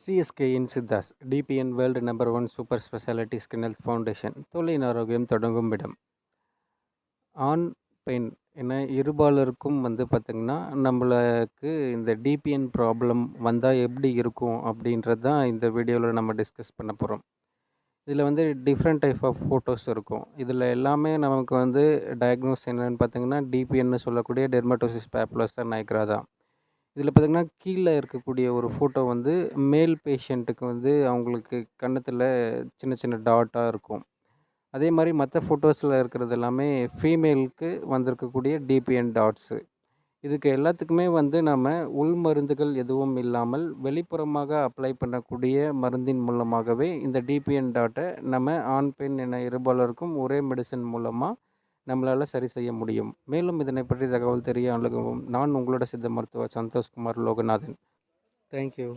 சிஎஸ்கேயின் சித்தாஸ் டிபிஎன் world number 1 super speciality skin health foundation தொழில் ஆரோக்கியம் தொடங்கும் இடம். ஆண் பெண் என இருபாலருக்கும் பார்த்திங்கன்னா நம்மளுக்கு இந்த டிபிஎன் ப்ராப்ளம் வந்தால் எப்படி இருக்கும் அப்படின்றது தான் இந்த வீடியோவில் நம்ம டிஸ்கஸ் பண்ண போகிறோம். இதில் டிஃப்ரெண்ட் டைப் ஆஃப் ஃபோட்டோஸ் இருக்கும். இதில் எல்லாமே நமக்கு டயக்னோஸ் என்னென்னு பார்த்திங்கன்னா டிபிஎன்னு சொல்லக்கூடிய டெர்மட்டோசிஸ் பேப்புலோசா நைக்ரா தான். இதில் பார்த்திங்கன்னா கீழே இருக்கக்கூடிய ஒரு ஃபோட்டோ மேல் பேஷண்ட்டுக்கு அவங்களுக்கு கன்னத்தில் சின்ன சின்ன டாட்டாக இருக்கும். அதே மாதிரி மற்ற ஃபோட்டோஸில் இருக்கிறது எல்லாமே ஃபீமேலுக்கு வந்திருக்கக்கூடிய டிபிஎன் டாட்ஸு. இதுக்கு எல்லாத்துக்குமே நம்ம உள் மருந்துகள் எதுவும் இல்லாமல் வெளிப்புறமாக அப்ளை பண்ணக்கூடிய மருந்தின் மூலமாகவே இந்த டிபிஎன் டாட்டை நம்ம ஆண் பெண் என இருபாலருக்கும் ஒரே மெடிசன் மூலமாக நம்மளால் சரி செய்ய முடியும். மேலும் இதனை பற்றி தகவல் தெரிய அணுகவும் நான் உங்களோட சித்த மருத்துவர் சந்தோஷ்குமார் லோகநாதன். தேங்க்யூ.